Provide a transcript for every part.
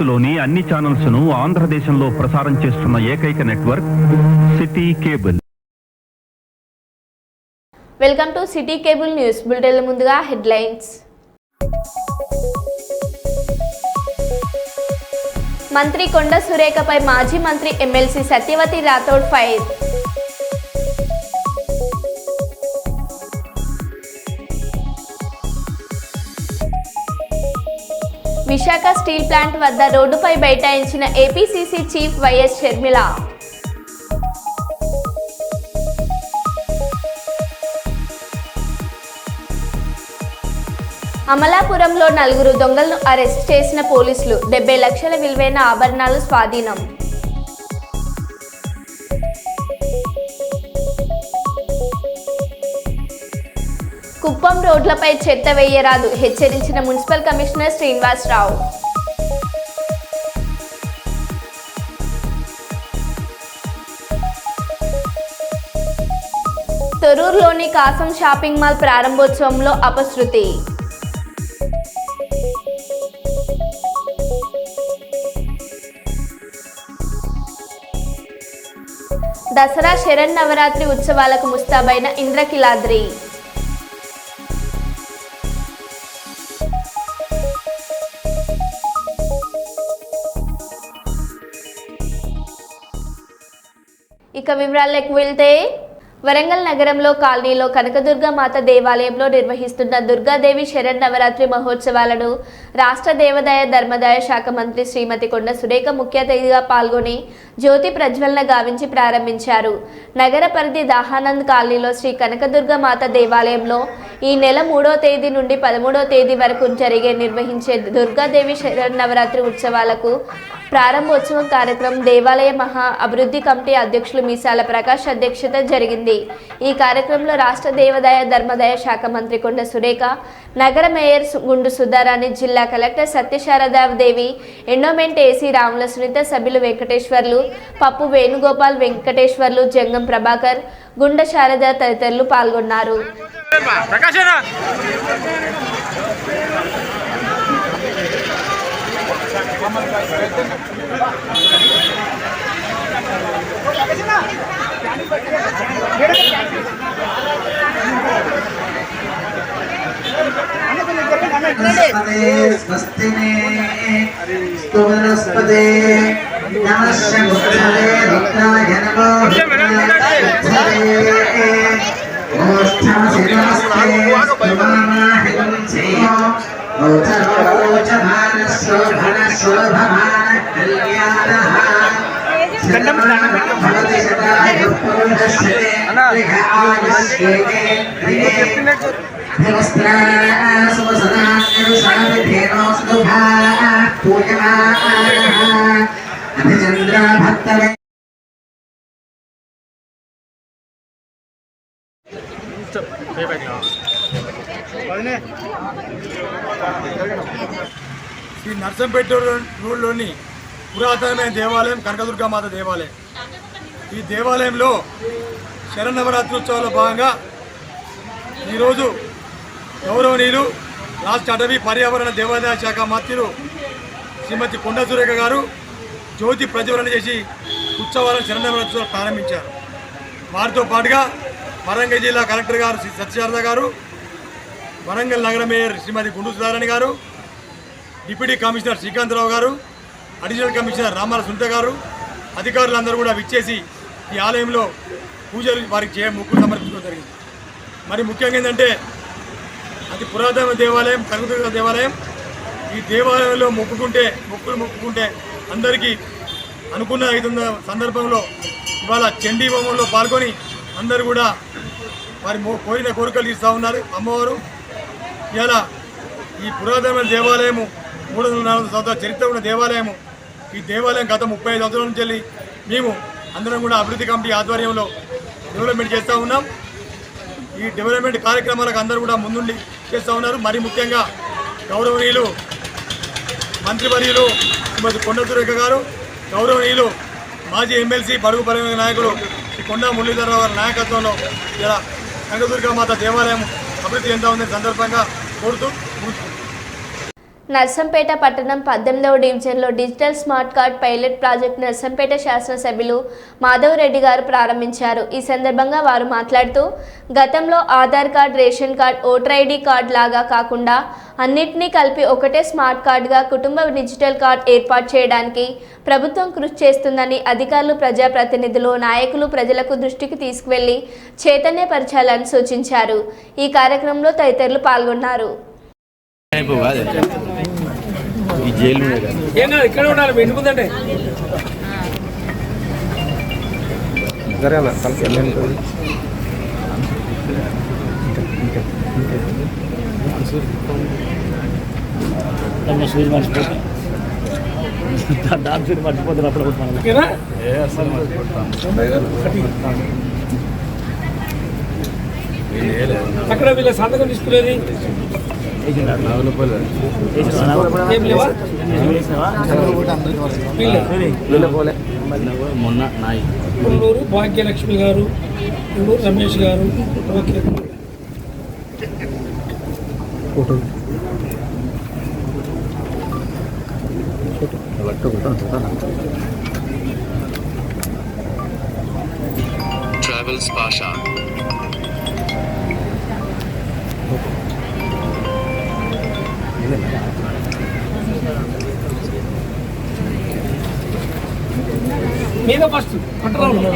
భవిష్యత్తులోని అన్ని ఛానల్స్ ను ఆంధ్రదేశంలో ప్రసారం చేస్తున్న ఏకైక network city cable. Welcome to city cable news bulletin. ముందుగా హెడ్లైన్స్. మంత్రి కొండ సురేఖపై మాజీ మంత్రి MLC Satyavathi Rathod fire. Visakha steel plant వద్ద రోడ్డుపై బైఠాయించిన ఏపీసీసీ చీఫ్ వైఎస్ షర్మిల. అమలాపురంలో 4 దొంగలను అరెస్ట్ చేసిన పోలీసులు. 70 లక్షల విలువైన ఆభరణాలు స్వాధీనం. కుప్పం రోడ్లపై చెత్త వేయరాదు హెచ్చరించిన మున్సిపల్ కమిషనర్ శ్రీనివాసరావు. తొర్రూరులోని కాసం షాపింగ్ మాల్ ప్రారంభోత్సవంలో అపశృతి. దసరా శరన్నవరాత్రి ఉత్సవాలకు ముస్తాబైన ఇంద్రకీలాద్రి. ఇక వివరాలకు వెళ్తే, వరంగల్ నగరంలో కాలనీలో కనకదుర్గ మాత దేవాలయంలో నిర్వహిస్తున్న దుర్గాదేవి శరన్నవరాత్రి మహోత్సవాలను రాష్ట్ర దేవాదాయ ధర్మాదాయ శాఖ మంత్రి శ్రీమతి కొండ సురేఖ ముఖ్య అతిథిగా పాల్గొని జ్యోతి ప్రజ్వలన గావించి ప్రారంభించారు. నగర పరిధి దాహానంద్ కాలనీలో శ్రీ కనకదుర్గ మాత దేవాలయంలో ఈ నెల 3వ తేదీ నుండి 13వ తేదీ వరకు నిర్వహించే దుర్గాదేవి శరన్నవరాత్రి ఉత్సవాలకు ప్రారంభోత్సవం కార్యక్రమం దేవాలయ మహా అభివృద్ధి కమిటీ అధ్యక్షులు మీసాల ప్రకాష్ అధ్యక్షత జరిగింది. ఈ కార్యక్రమంలో రాష్ట్ర దేవాదాయ ధర్మాదాయ శాఖ మంత్రి కొండ సురేఖ, నగర మేయర్ గుండు సుధారాణి, జిల్లా కలెక్టర్ సత్యశారదాదేవి, ఎండోమెంట్ ఏసీ రాముల సునీత, సభ్యులు వెంకటేశ్వర్లు, పప్పు వేణుగోపాల్, వెంకటేశ్వర్లు, జంగం ప్రభాకర్, గుండ శారద తదితరులు పాల్గొన్నారు. ఈ నర్సంపేట రోడ్లోని పురాతనమైన దేవాలయం కనకదుర్గామాత దేవాలయం. ఈ దేవాలయంలో శరన్నవరాత్రి ఉత్సవాల్లో భాగంగా ఈరోజు గౌరవనీయులు రాష్ట్ర అటవీ పర్యావరణ దేవాదాయ శాఖ మంత్రులు శ్రీమతి కొండ సురేఖ గారు జ్యోతి ప్రజ్వలన చేసి ఉత్సవాలను శరన్నవరాత్రి ప్రారంభించారు. వారితో పాటుగా వరంగల్ జిల్లా కలెక్టర్ గారు శ్రీ సత్యశారద గారు, వరంగల్ నగర మేయర్ శ్రీమతి గుండు సుధారాణి గారు, డిప్యూటీ కమిషనర్ శ్రీకాంతరావు గారు, అడిషనల్ కమిషనర్ రామాల సునీత గారు, అధికారులందరూ కూడా విచ్చేసి ఈ ఆలయంలో పూజలు వారికి మొక్కులు సమర్పించడం జరిగింది. మరి ముఖ్యంగా ఏంటంటే, అతి పురాతన దేవాలయం కనకదుర్గ దేవాలయం. ఈ దేవాలయంలో మొక్కులు మొక్కుకుంటే అందరికీ అనుకున్న అవుతున్న సందర్భంలో ఇవాళ చండీ హోమంలో పాల్గొని అందరూ కూడా వారి కోరిన కోరికలు తీస్తూ ఉన్నారు. అమ్మవారు ఇవాళ ఈ పురాతనమైన దేవాలయము 340 సంవత్సరాల చరిత్ర ఉన్న దేవాలయము. ఈ దేవాలయం గత 35 సంవత్సరాల నుంచి వెళ్ళి మేము అందరం కూడా అభివృద్ధి కమిటీ ఆధ్వర్యంలో డెవలప్మెంట్ చేస్తూ ఉన్నాం. ఈ డెవలప్మెంట్ కార్యక్రమాలకు అందరూ కూడా ముందుండి చేస్తూ ఉన్నారు. మరి ముఖ్యంగా గౌరవనీయులు మంత్రివర్యులు శ్రీమతి కొండ సురేఖ గారు, గౌరవనీయులు మాజీ ఎమ్మెల్సీ బడుగు పరివార నాయకులు శ్రీ కొండ మురళీధరరావు గారి నాయకత్వంలో ఇలా కనకదుర్గామాత దేవాలయం అభివృద్ధి చెందుతా ఉందని సందర్భంగా కోరుతూ నర్సంపేట పట్టణం 18వ డివిజన్లో digital smart card pilot project Narsampet శాసనసభ్యులు మాధవ్ రెడ్డి గారు ప్రారంభించారు. ఈ సందర్భంగా వారు మాట్లాడుతూ గతంలో Aadhaar card, ration card, voter ID card లాగా కాకుండా అన్నిటినీ కలిపి ఒకటే స్మార్ట్ కార్డుగా కుటుంబ డిజిటల్ కార్డ్ ఏర్పాటు చేయడానికి ప్రభుత్వం కృషి చేస్తుందని అధికారులు, ప్రజాప్రతినిధులు, నాయకులు ప్రజలకు దృష్టికి తీసుకువెళ్లి చైతన్యపరచాలని సూచించారు. ఈ కార్యక్రమంలో తదితరులు పాల్గొన్నారు. ఇక్కడ ఉండాలి ఇంటి ముందంటే అక్కడ వీళ్ళ సంతకం తీసుకునేది పుల్లూరు భాగ్యలక్ష్మి గారు, పుల్లూరు రమేష్ గారు. Travels Pasha. మీద ఫస్ట్ పట్టణంలో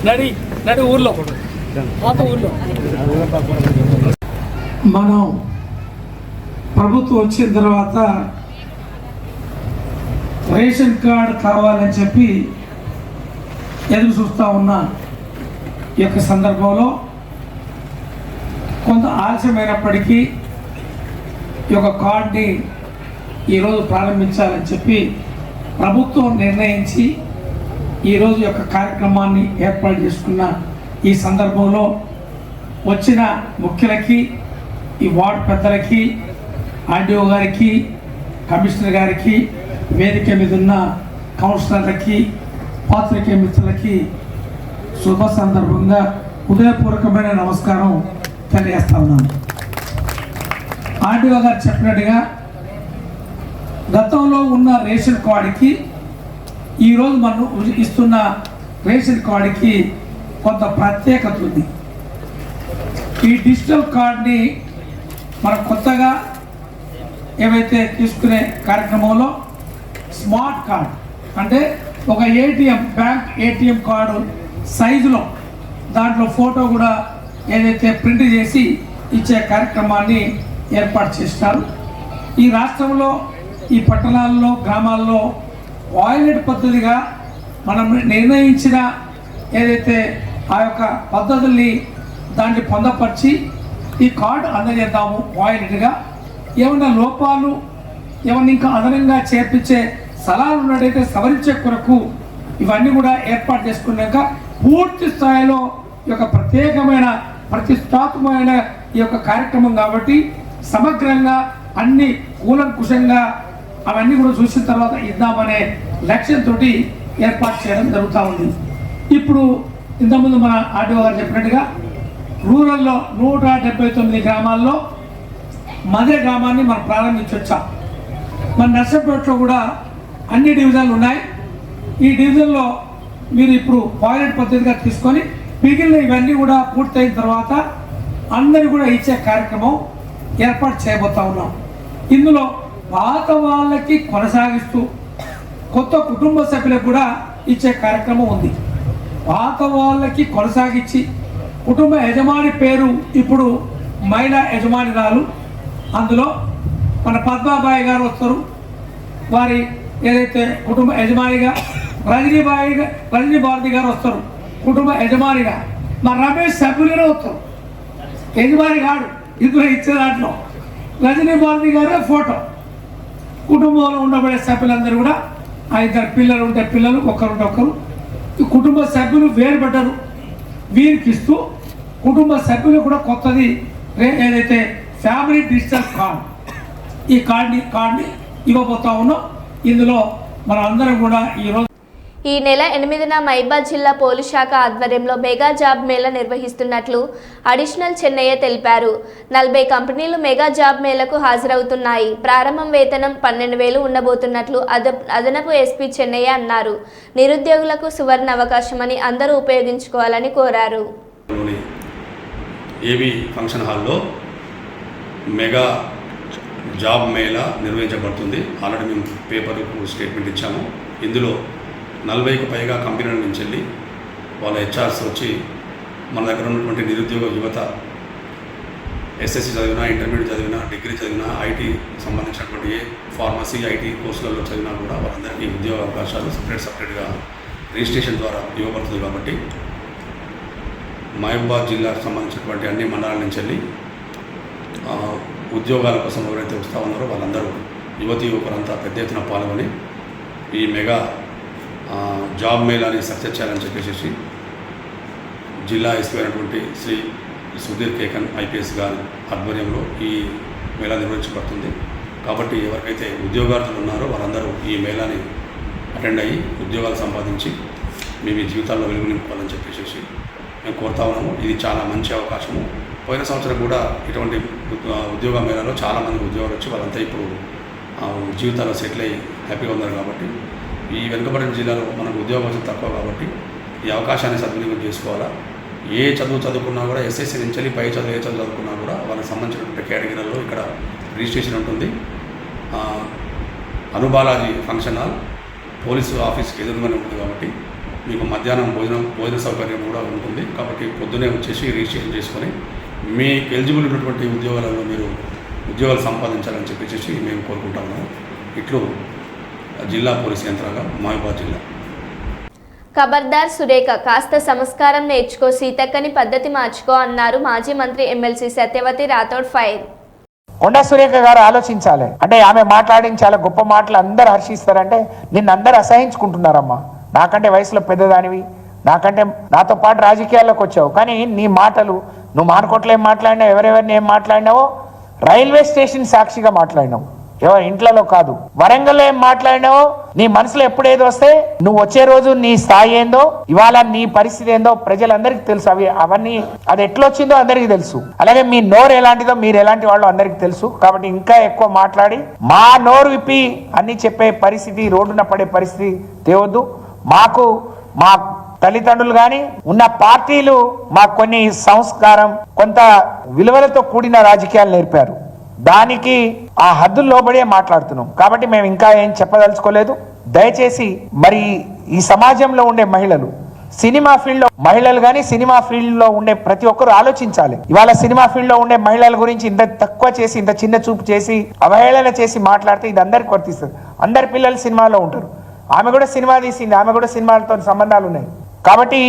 నడి ఊర్లో పాత ఊర్లో మనం ప్రభుత్వం వచ్చిన తర్వాత రేషన్ కార్డు కావాలని చెప్పి ఎదురు చూస్తూ ఉన్న ఈ యొక్క సందర్భంలో కొంత ఆలస్యమైనప్పటికీ ఈ యొక్క కార్డుని ఈరోజు ప్రారంభించాలని చెప్పి ప్రభుత్వం నిర్ణయించి ఈరోజు యొక్క కార్యక్రమాన్ని ఏర్పాటు చేసుకున్న ఈ సందర్భంలో వచ్చిన ముఖ్యులకి, ఈ వార్డు పెద్దలకి, ఆర్డీఓ గారికి, కమిషనర్ గారికి, వేదిక మీద ఉన్న కౌన్సిలర్లకి, పాత్రికేయ మిత్రులకి శుభ సందర్భంగా హృదయపూర్వకమైన నమస్కారం తెలియజేస్తా ఉన్నాను. ఆర్డీఓ గారు చెప్పినట్టుగా గతంలో ఉన్న రేషన్ కార్డుకి ఈరోజు మనం ఇస్తున్న రేషన్ కార్డుకి కొంత ప్రత్యేకత ఉంది. ఈ డిజిటల్ కార్డ్ని మనం కొత్తగా ఏవైతే తీసుకునే కార్యక్రమంలో స్మార్ట్ కార్డ్ అంటే ఒక ఏటీఎం, బ్యాంక్ ఏటీఎం కార్డు సైజులో దాంట్లో ఫోటో కూడా ఏదైతే ప్రింట్ చేసి ఇచ్చే కార్యక్రమాన్ని ఏర్పాటు చేస్తారు. ఈ రాష్ట్రంలో, ఈ పట్టణాల్లో, గ్రామాల్లో వాయిలెట్ పద్ధతిగా మనం నిర్ణయించిన ఏదైతే ఆ యొక్క పద్ధతుల్ని దాన్ని పొందపరిచి ఈ కార్డు అందజేద్దాము. వాయిలెట్గా ఏమన్నా లోపాలు, ఏమన్నా ఇంకా అదనంగా చేర్పించే సలహాలు ఉన్నట్టయితే సవరించే కొరకు ఇవన్నీ కూడా ఏర్పాటు చేసుకున్నాక పూర్తి స్థాయిలో ఈ యొక్క ప్రత్యేకమైన ప్రతిష్టాత్మకమైన ఈ యొక్క కార్యక్రమం కాబట్టి సమగ్రంగా అన్ని కూలంకుషంగా అవన్నీ కూడా చూసిన తర్వాత ఇద్దామనే లక్ష్యంతో ఏర్పాటు చేయడం జరుగుతూ ఉంది. ఇప్పుడు ఇంతకుముందు మన ఆర్డీఓ గారు చెప్పినట్టుగా రూరల్లో 179 గ్రామాల్లో మధుర గ్రామాన్ని మనం ప్రారంభించొచ్చాం. మన నర్సంపేటలో కూడా అన్ని డివిజన్లు ఉన్నాయి. ఈ డివిజన్లో మీరు ఇప్పుడు పైలట్ పద్ధతిగా తీసుకొని మిగిలిన ఇవన్నీ కూడా పూర్తయిన తర్వాత అందరూ కూడా ఇచ్చే కార్యక్రమం ఏర్పాటు చేయబోతా ఉన్నాం. ఇందులో పాత వాళ్ళకి కొనసాగిస్తూ కొత్త కుటుంబ సభ్యులకు కూడా ఇచ్చే కార్యక్రమం ఉంది. పాత వాళ్ళకి కొనసాగించి కుటుంబ యజమాని పేరు ఇప్పుడు మహిళా యజమానిరాలు, అందులో మన పద్మాబాయి గారు వస్తారు. వారి ఏదైతే కుటుంబ యజమానిగా రజనీ భారతి గారు వస్తారు కుటుంబ యజమానిగా. మా రమేష్ సభ్యులుగానే వస్తారు, యజమాని కాడు. ఇందులో ఇచ్చే దాంట్లో రజనీ భారతి గారే ఫోటో. కుటుంబంలో ఉండబడే సభ్యులందరూ కూడా 5 పిల్లలు ఉంటే పిల్లలు, ఒకరుంటే ఒకరు. ఈ కుటుంబ సభ్యులు వేరుపడ్డారు. వీరికి ఇస్తూ కుటుంబ సభ్యులు కూడా కొత్తది ఏదైతే ఫ్యామిలీ డిజిటల్ కార్డ్, ఈ కార్డ్ని ఇవ్వబోతా ఉన్నాం. ఇందులో మనం అందరం కూడా ఈరోజు ఈ నెల 8న మైబాద్ జిల్లా పోలీస్ శాఖ ఆధ్వర్యంలో మెగా జాబ్ మేళా నిర్వహిస్తున్నట్లు అడిషనల్ చెన్నయ్య తెలిపారు. 40 కంపెనీలు మెగా జాబ్ మేళాకు హాజరవుతున్నాయి. ప్రారంభం వేతనం 12,000 ఉండబోతున్నట్లు అదనపు ఎస్పీ చెన్నయ్య అన్నారు. నిరుద్యోగులకు సువర్ణ అవకాశమని అందరూ ఉపయోగించుకోవాలని కోరారు. ఏబీ ఫంక్షన్ హాల్లో మెగా జాబ్ మేళా నిర్వహించబడుతుంది. ఆల్రెడీ మేము పేపర్కు స్టేట్మెంట్ ఇచ్చాము. ఇందులో 40కి పైగా కంపెనీల నుంచి వెళ్ళి వాళ్ళ హెచ్ఆర్స్ వచ్చి మన దగ్గర ఉన్నటువంటి నిరుద్యోగ యువత ఎస్ఎస్సి చదివినా, ఇంటర్మీడియట్ చదివినా, డిగ్రీ చదివినా, ఐటీ సంబంధించినటువంటి ఫార్మసీ, ఐటీ కోర్సులలో చదివినా కూడా వాళ్ళందరికీ ఉద్యోగ అవకాశాలు సపరేట్గా రిజిస్ట్రేషన్ ద్వారా ఇవ్వబడుతుంది. కాబట్టి మహబూబాబాద్ జిల్లాకు సంబంధించినటువంటి అన్ని మండలాల నుంచి వెళ్ళి ఉద్యోగాల కోసం ఎవరైతే వస్తూ ఉన్నారో వాళ్ళందరూ యువకులంతా పెద్ద ఎత్తున పాల్గొని ఈ మెగా జాబ్ మేళాని సక్సెస్ చేయాలని చెప్పేసి జిల్లా ఎస్పీ అయినటువంటి శ్రీ సుధీర్ కేకన్ ఐపీఎస్ గారి ఆధ్వర్యంలో ఈ మేళా నిర్వహించబడుతుంది. కాబట్టి ఎవరికైతే ఉద్యోగార్థులు ఉన్నారో వాళ్ళందరూ ఈ మేళాని అటెండ్ అయ్యి ఉద్యోగాలు సంపాదించి మేము ఈ జీవితాల్లో వెలుగు నింపుకోవాలని చెప్పేసి మేము కోరుతా ఉన్నాము. ఇది చాలా మంచి అవకాశము. పోయిన సంవత్సరం కూడా ఇటువంటి ఉద్యోగ మేళాలో చాలామంది ఉద్యోగాలు వచ్చి వాళ్ళంతా ఇప్పుడు జీవితాల్లో సెటిల్ అయ్యి హ్యాపీగా ఉన్నారు. కాబట్టి ఈ వెనుకబడిన జిల్లాలో మనకు ఉద్యోగం తక్కువ కాబట్టి ఈ అవకాశాన్ని సద్వినియోగం చేసుకోవాలా. ఏ చదువుకున్నా కూడా ఎస్ఎస్సీ నుంచి వెళ్ళి పై చదువు ఏ చదువుకున్నా కూడా వాళ్ళకి సంబంధించినటువంటి కేటగిరీలలో ఇక్కడ రిజిస్ట్రేషన్ ఉంటుంది. అనుబాలాజీ ఫంక్షన్ హాల్ పోలీసు ఆఫీస్కి ఎదురుగానే ఉంటుంది. కాబట్టి మీకు మధ్యాహ్నం భోజన సౌకర్యం కూడా ఉంటుంది. కాబట్టి పొద్దునే వచ్చేసి రిజిస్ట్రేషన్ చేసుకొని మీకు ఎలిజిబుల్ ఉన్నటువంటి ఉద్యోగాలలో మీరు ఉద్యోగాలు సంపాదించాలని చెప్పేసి మేము కోరుకుంటాము. ఇట్లు జిల్లా పోలీస్ యంత్రాంగం, మహబూబాబాద్ జిల్లా. ఖబర్దార్ సురేఖ, కాస్త సంస్కారం నేర్చుకో, సీతక్కని పద్ధతి మార్చుకో అన్నారు మాజీ మంత్రి ఎమ్మెల్సీ సత్యవతి రాథోడ్ ఫైర్. కొండా సురేఖ గారు ఆలోచించాలి. అంటే ఆమె మాట్లాడిన చాలా గొప్ప మాటలు అందరు హర్షిస్తారంటే నిన్ను అందరు అసహించుకుంటున్నారమ్మా. నాకంటే వయసులో పెద్దదానివి, నాతో పాటు రాజకీయాల్లోకి వచ్చావు, కానీ నీ మాటలు నువ్వు మానుకోట్లు ఏం మాట్లాడినావు, ఎవరెవరిని ఏం మాట్లాడినావో రైల్వే స్టేషన్ సాక్షిగా మాట్లాడినావు, ఎవరు ఇంట్లో కాదు. వరంగల్లో ఏం మాట్లాడినావో నీ మనసులో ఎప్పుడేదో వస్తే నువ్వు వచ్చే రోజు నీ స్థాయి ఏందో, ఇవాళ నీ పరిస్థితి ఏందో ప్రజలందరికీ తెలుసు. అవన్నీ అది ఎట్లొచ్చిందో అందరికీ తెలుసు. అలాగే మీ నోరు ఎలాంటిదో మీరు ఎలాంటి వాళ్ళు అందరికీ తెలుసు. కాబట్టి ఇంకా ఎక్కువ మాట్లాడి మా నోరు విప్పి అన్ని చెప్పే పరిస్థితి, రోడ్డున పడే పరిస్థితి తేవద్దు. మా తల్లిదండ్రులు కానీ ఉన్న పార్టీలు మాకు కొన్ని సంస్కారం, కొంత విలువలతో కూడిన రాజకీయాలు నేర్పారు. దానికి ఆ హద్దులు లోబడే మాట్లాడుతున్నాం. కాబట్టి మేము ఇంకా ఏం చెప్పదలుచుకోలేదు. దయచేసి మరి ఈ సమాజంలో ఉండే మహిళలు, సినిమా ఫీల్డ్ లో మహిళలు కానీ సినిమా ఫీల్డ్ లో ఉండే ప్రతి ఒక్కరు ఆలోచించాలి. ఇవాళ సినిమా ఫీల్డ్ లో ఉండే మహిళల గురించి ఇంత తక్కువ చేసి, ఇంత చిన్న చూపు చేసి, అవహేళన చేసి మాట్లాడితే ఇది అందరికి వర్తిస్తుంది. అందరి పిల్లలు సినిమాలో ఉంటారు. ఆమె కూడా సినిమా తీసింది, ఆమె కూడా సినిమాలతో సంబంధాలు ఉన్నాయి. కాబట్టి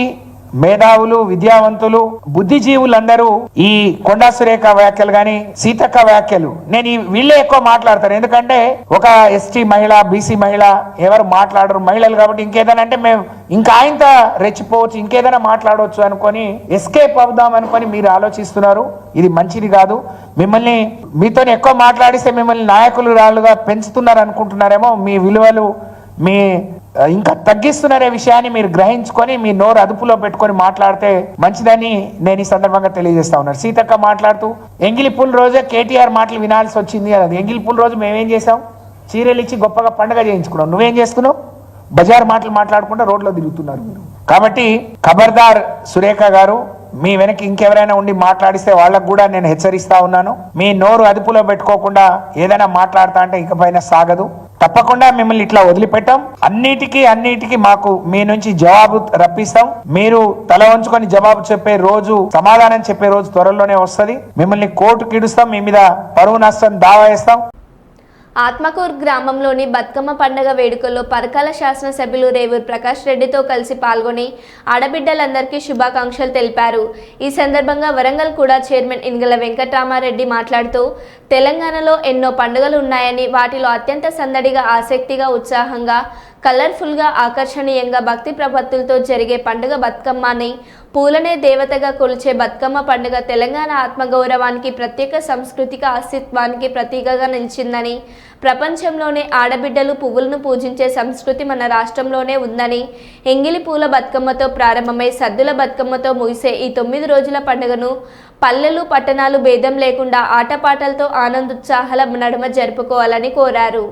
మేధావులు, విద్యావంతులు, బుద్ధిజీవులందరూ ఈ కొండా సురేఖ వ్యాఖ్యలు కానీ సీతక్క వ్యాఖ్యలు నేను వీళ్ళే ఎక్కువ మాట్లాడతారు. ఎందుకంటే ఒక ఎస్టీ మహిళ, బీసీ మహిళ ఎవరు మాట్లాడరు, మహిళలు కాబట్టి ఇంకేదైనా అంటే మేము ఇంకా ఆయనత రెచ్చిపోవచ్చు, ఇంకేదైనా మాట్లాడవచ్చు అనుకొని ఎస్కేప్ అవుదాం అనుకొని మీరు ఆలోచిస్తున్నారు. ఇది మంచిది కాదు. మిమ్మల్ని మీతో ఎక్కువ మాట్లాడిస్తే మిమ్మల్ని నాయకులు రాళ్ళుగా పెంచుతున్నారు అనుకుంటున్నారేమో. మీ విలువలు మీ ఇంకా తగ్గిస్తున్నారే విషయాన్ని మీరు గ్రహించుకొని మీ నోరు అదుపులో పెట్టుకొని మాట్లాడితే మంచిదని నేను ఈ సందర్భంగా తెలియజేస్తా ఉన్నాను. సీతక్క మాట్లాడుతూ ఎంగిలిపూల రోజే కేటీఆర్ మాటలు వినాల్సి వచ్చింది. అది ఎంగిలిపూల రోజు మేమేం చేసాం, చీరలు ఇచ్చి గొప్పగా పండుగ చేయించుకున్నాం. నువ్వేం చేస్తున్నావు, బజార్ మాటలు మాట్లాడకుండా రోడ్లో తిరుగుతున్నారు మీరు. కాబట్టి ఖబర్దార్ సురేఖ గారు, మీ వెనక్కి ఇంకెవరైనా ఉండి మాట్లాడిస్తే వాళ్ళకు కూడా నేను హెచ్చరిస్తా ఉన్నాను. మీ నోరు అదుపులో పెట్టుకోకుండా ఏదైనా మాట్లాడతా అంటే ఇకపైన సాగదు. తప్పకుండా మిమ్మల్ని ఇట్లా వదిలిపెట్టాం. అన్నిటికీ మాకు మీ నుంచి జవాబు రప్పిస్తాం. మీరు తల వంచుకొని జవాబు చెప్పే రోజు, సమాధానం చెప్పే రోజు త్వరలోనే వస్తుంది. మిమ్మల్ని కోర్టుకి ఇడుస్తాం, మీ మీద పరువు నష్టం దావా వేస్తాం. ఆత్మకూరు గ్రామంలోని బతుకమ్మ పండుగ వేడుకల్లో పరకాల శాసనసభ్యులు రేవూరు ప్రకాష్ రెడ్డితో కలిసి పాల్గొని ఆడబిడ్డలందరికీ శుభాకాంక్షలు తెలిపారు. ఈ సందర్భంగా వరంగల్ కూడా చైర్మన్ ఇంగల వెంకటరామారెడ్డి మాట్లాడుతూ తెలంగాణలో ఎన్నో పండుగలు ఉన్నాయని, వాటిలో అత్యంత సందడిగా, ఆసక్తిగా, ఉత్సాహంగా కలర్ఫుల్గా ఆకర్షణీయంగా భక్తి ప్రపత్తులతో జరిగే పండుగ బతుకమ్మని పూలనే దేవతగా కొలిచే బతుకమ్మ పండుగ తెలంగాణ ఆత్మగౌరవానికి ప్రత్యేక సాంస్కృతిక అస్తిత్వానికి ప్రతీకగా నిలిచిందని, ప్రపంచంలోనే ఆడబిడ్డలు పువ్వులను పూజించే సంస్కృతి మన రాష్ట్రంలోనే ఉందని, ఎంగిలి పూల బతుకమ్మతో ప్రారంభమై సద్దుల బతుకమ్మతో ముగిసే ఈ 9 రోజుల పండుగను పల్లెలు పట్టణాలు భేదం లేకుండా ఆటపాటలతో ఆనందోత్సాహాల నడుమ జరుపుకోవాలని కోరారు.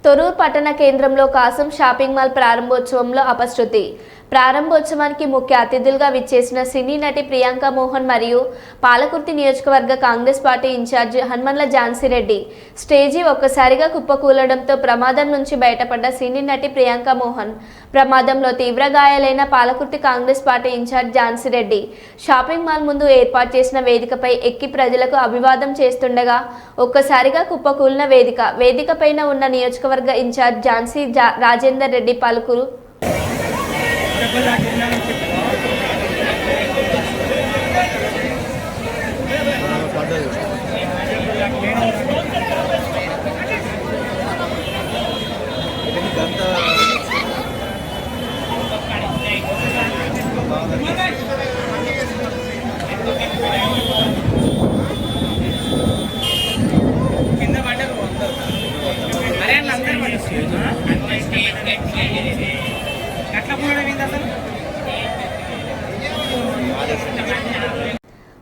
తొర్రూరు పట్టణ కేంద్రంలో కాసం షాపింగ్ మాల్ ప్రారంభోత్సవంలో అపశృతి. ప్రారంభోత్సవానికి ముఖ్య అతిథులుగా విచ్చేసిన సినీ నటి ప్రియాంక మోహన్ మరియు పాలకుర్తి నియోజకవర్గ Congress party incharge Hanumandla Jhansi Reddy stage ఒక్కసారిగా కుప్పకూలడంతో ప్రమాదం నుంచి బయటపడ్డ సినీ నటి ప్రియాంక మోహన్, ప్రమాదంలో తీవ్ర గాయాలైన Palakurthi Congress party incharge Jhansi Reddy shopping mall ముందు ఏర్పాటు చేసిన వేదికపై ఎక్కి ప్రజలకు అభివాదం చేస్తుండగా ఒక్కసారిగా కుప్పకూలిన వేదిక పైన ఉన్న నియోజకవర్గ ఇన్ఛార్జ్ ఝాన్సీ రాజేందర్ రెడ్డి పలుకురు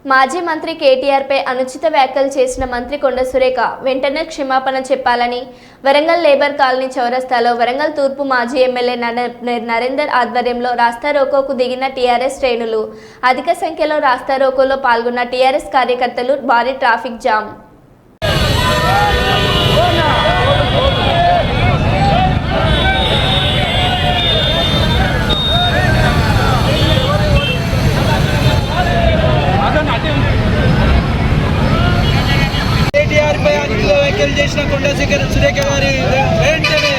మాజీ మంత్రి కేటీఆర్పై అనుచిత వ్యాఖ్యలు చేసిన మంత్రి కొండ సురేఖ వెంటనే క్షమాపణ చెప్పాలని వరంగల్ లేబర్ కాలనీ చౌరస్తాలో వరంగల్ తూర్పు మాజీ ఎమ్మెల్యే నరేందర్ ఆధ్వర్యంలో రాస్తారోకోకు దిగిన టీఆర్ఎస్ శ్రేణులు. అధిక సంఖ్యలో రాస్తారోకోలో పాల్గొన్న టీఆర్ఎస్ కార్యకర్తలు భారీ ట్రాఫిక్ జామ్. వ్యాఖ్యలు చేసిన కొండ సురేఖ గారి వెంటనే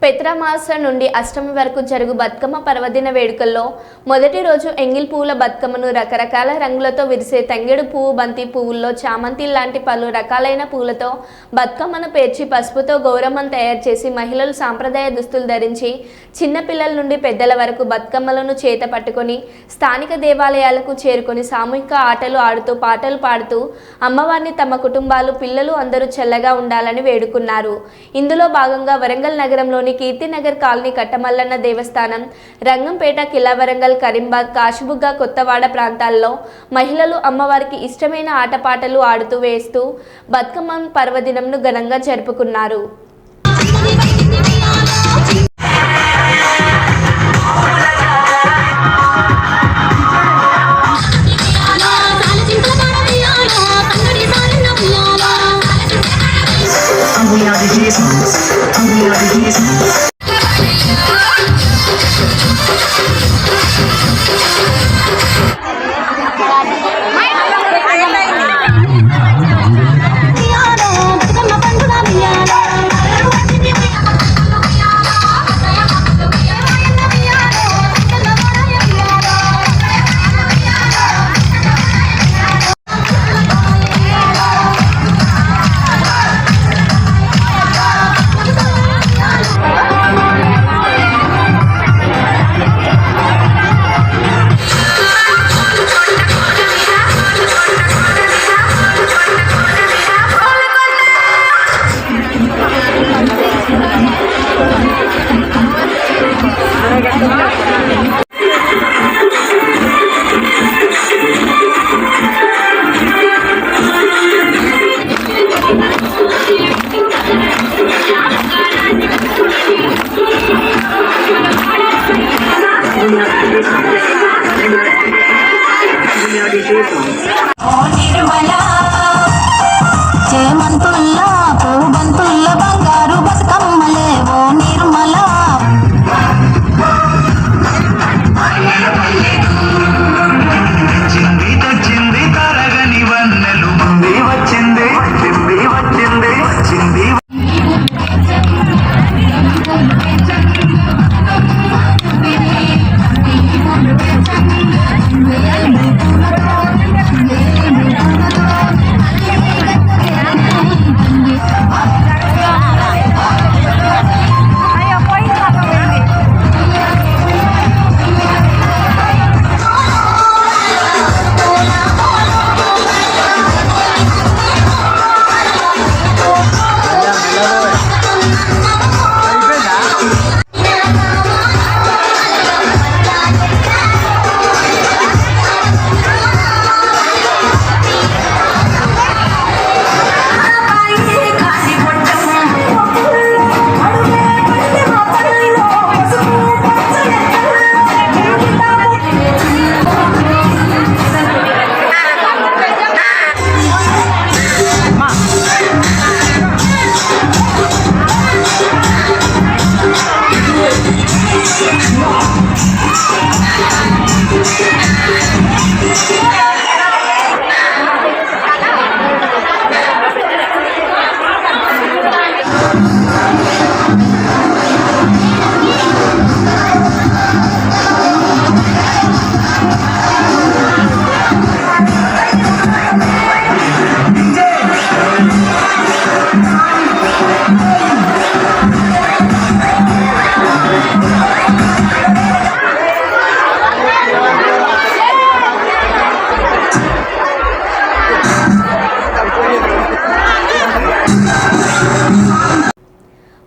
పెత్రమాస నుండి అష్టమి వరకు జరుగు బతుకమ్మ పర్వదిన వేడుకల్లో మొదటి రోజు ఎంగిల్ పువ్వుల బతుకమ్మను రకరకాల రంగులతో విరిసే తంగేడు పువ్వు, బంతి పువ్వుల్లో చామంతి లాంటి పలు రకాలైన పూలతో బతుకమ్మను పేర్చి పసుపుతో గౌరమ్మను తయారు చేసి మహిళలు సాంప్రదాయ దుస్తులు ధరించి చిన్నపిల్లల నుండి పెద్దల వరకు బతుకమ్మలను చేత పట్టుకొని స్థానిక దేవాలయాలకు చేరుకొని సామూహిక ఆటలు ఆడుతూ పాటలు పాడుతూ అమ్మవారిని తమ కుటుంబాలు పిల్లలు అందరూ చల్లగా ఉండాలని వేడుకున్నారు. ఇందులో భాగంగా వరంగల్ నగరంలోని కీర్తినగర్ కాలనీ కట్టమల్లన్న దేవస్థానం, రంగంపేట, కిలా వరంగల్, కరీంబాగ్, కాశీబుగ్గ, కొత్తవాడ ప్రాంతాల్లో మహిళలు అమ్మవారికి ఇష్టమైన ఆటపాటలు ఆడుతూ వేస్తూ బతుకమ్మ పర్వదినంను ఘనంగా జరుపుకున్నారు. చేమంతుల్లా పూబంతుల్ల బంగారు బతుకమ్మలే ఓ నిర్మల వచ్చింది తరగని వన్నెలు వచ్చింది వచ్చింది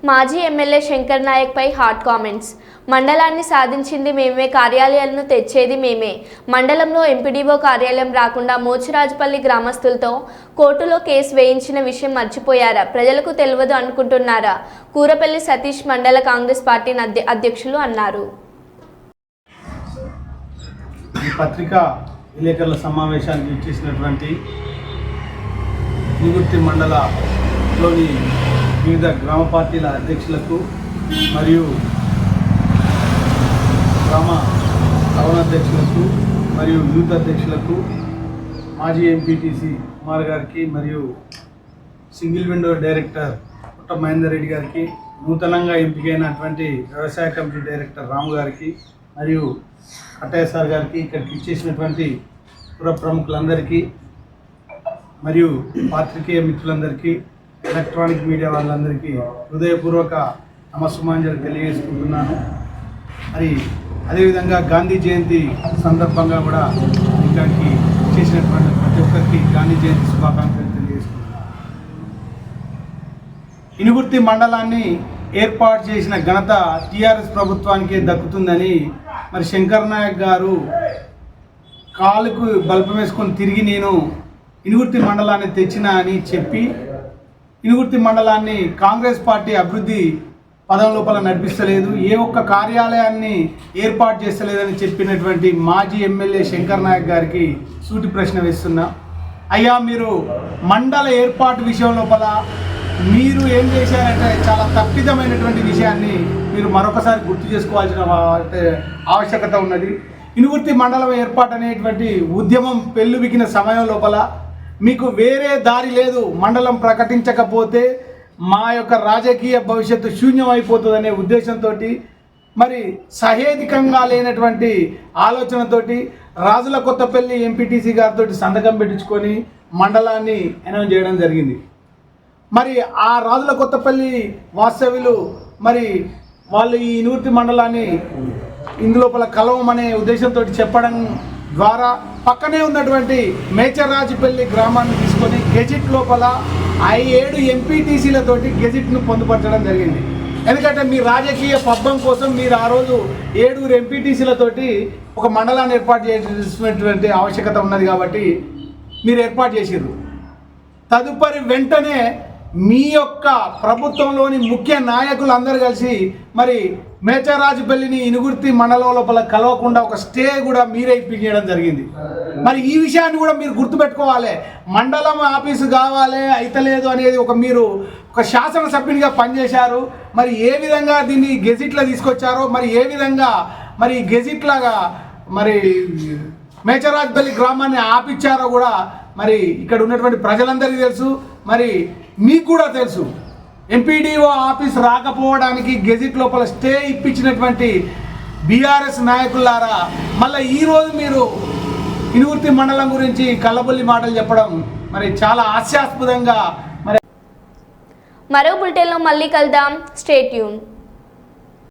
మాజీ ఎమ్మెల్యే శంకర్ నాయక్ పై హాట్ కామెంట్స్. మండలాన్ని సాధించింది మేమే, కార్యాలయాలను తెచ్చేది మేమే. మండలంలో ఎంపీడీఓ కార్యాలయం రాకుండా మోచిరాజుపల్లి గ్రామస్తులతో కోర్టులో కేసు వేయించిన విషయం మర్చిపోయారా? ప్రజలకు తెలియదు అనుకుంటున్నారా? కూరపల్లి సతీష్ మండల కాంగ్రెస్ పార్టీ అధ్యక్షులు అన్నారు. పత్రికా విలేకరుల సమావేశానికి ఇచ్చేసినటువంటి నిగుర్తి మండలంలోని వివిధ గ్రామ పార్టీల అధ్యక్షులకు మరియు గ్రామ టౌన్ అధ్యక్షులకు మరియు యూత్ అధ్యక్షులకు, మాజీ ఎంపీటీసీ కుమార్ గారికి మరియు సింగిల్ విండో డైరెక్టర్ పుట్ట మహేందర్ రెడ్డి గారికి, నూతనంగా ఎంపికైనటువంటి వ్యవసాయ కమిటీ డైరెక్టర్ రాము గారికి మరియు అట్టయ్య సార్ గారికి, ఇక్కడికి ఇచ్చేసినటువంటి పుర ప్రముఖులందరికీ మరియు పాత్రికేయ మిత్రులందరికీ, ఎలక్ట్రానిక్ మీడియా వాళ్ళందరికీ హృదయపూర్వక నమస్సుమాంజలి తెలియజేసుకుంటున్నాను. మరి అదేవిధంగా గాంధీ జయంతి సందర్భంగా కూడా ఇక్కడికి చేసినటువంటి ప్రతి ఒక్కరికి గాంధీ జయంతి శుభాకాంక్షలు తెలియజేసుకుంటున్నాను. ఇనుగుర్తి మండలాన్ని ఏర్పాటు చేసిన ఘనత టీఆర్ఎస్ ప్రభుత్వానికే దక్కుతుందని మరి శంకర్ నాయక్ గారు కాలుకు బల్పం వేసుకొని తిరిగి నేను ఇనుగుర్తి మండలాన్ని తెచ్చినా అని చెప్పి ఇనుగుర్తి మండలాన్ని కాంగ్రెస్ పార్టీ అభివృద్ధి పదం లోపల నడిపిస్తలేదు, ఏ ఒక్క కార్యాలయాన్ని ఏర్పాటు చేస్తలేదని చెప్పినటువంటి మాజీ ఎమ్మెల్యే శంకర్ నాయక్ గారికి సూటి ప్రశ్న వేస్తున్నా. అయ్యా, మీరు మండల ఏర్పాటు విషయం లోపల మీరు ఏం చేశారంటే చాలా తప్పిదమైనటువంటి విషయాన్ని మీరు మరొకసారి గుర్తు చేసుకోవాల్సిన ఆవశ్యకత ఉన్నది. ఇనుగుర్తి మండలం ఏర్పాటు అనేటువంటి ఉద్యమం పెళ్ళుబికిన సమయం లోపల మీకు వేరే దారి లేదు. మండలం ప్రకటించకపోతే మా యొక్క రాజకీయ భవిష్యత్తు శూన్యమైపోతుందనే ఉద్దేశంతో మరి సహేతుకంగా లేనటువంటి ఆలోచనతోటి రాజుల కొత్తపల్లి ఎంపీటీసీ గారితో సంతకం పెట్టించుకొని మండలాన్ని అనౌన్స్ చేయడం జరిగింది. మరి ఆ రాజుల కొత్తపల్లి వాస్తవ్యులు మరి వాళ్ళు ఈ ఇనుగుర్తి మండలాన్ని ఇందులోపల కలవమనే ఉద్దేశంతో చెప్పడం ద్వారా పక్కనే ఉన్నటువంటి మేచర్రాజుపల్లి గ్రామాన్ని తీసుకొని గెజిట్ లోపల 7 ఎంపీటీసీలతోటి గెజిట్ను పొందుపరచడం జరిగింది. ఎందుకంటే మీ రాజకీయ పబ్బం కోసం మీరు ఆ రోజు 7 ఎంపీటీసీలతోటి ఒక మండలాన్ని ఏర్పాటు చేసినటువంటి ఆవశ్యకత ఉన్నది కాబట్టి మీరు ఏర్పాటు చేసిర్రు. తదుపరి వెంటనే మీ యొక్క ప్రభుత్వంలోని ముఖ్య నాయకులు అందరూ కలిసి మరి మేచరాజుపల్లిని ఇనుగుర్తి మండలం లోపల కలవకుండా ఒక స్టే కూడా మీరే ఇప్పించడం జరిగింది. మరి ఈ విషయాన్ని కూడా మీరు గుర్తుపెట్టుకోవాలి. మండలం ఆఫీసు కావాలి అయితలేదు అనేది మీరు ఒక శాసనసభ్యునిగా పనిచేశారు. మరి ఏ విధంగా దీన్ని గెజిట్లో తీసుకొచ్చారో, మరి ఏ విధంగా మరి గెజిట్ లాగా మరి మేచరాజుపల్లి గ్రామాన్ని ఆపిచ్చారో కూడా మరి ఇక్కడ ఉన్నటువంటి ప్రజలందరికీ తెలుసు. మరి మీకు కూడా తెలుసు. ఎంపీడీఓ ఆఫీస్ రాకపోవడానికి గెజిట్ లోపల స్టే ఇప్పించినటువంటి బీఆర్ఎస్ నాయకులారా, మళ్ళీ ఈరోజు మీరు ఇనుగుర్తి మండలం గురించి కల్లబొల్లి మాటలు చెప్పడం మరి చాలా హాస్యాస్పదంగా. మరి మరో బులెటిన్లో మళ్ళీ కలుద్దాం. Stay tune.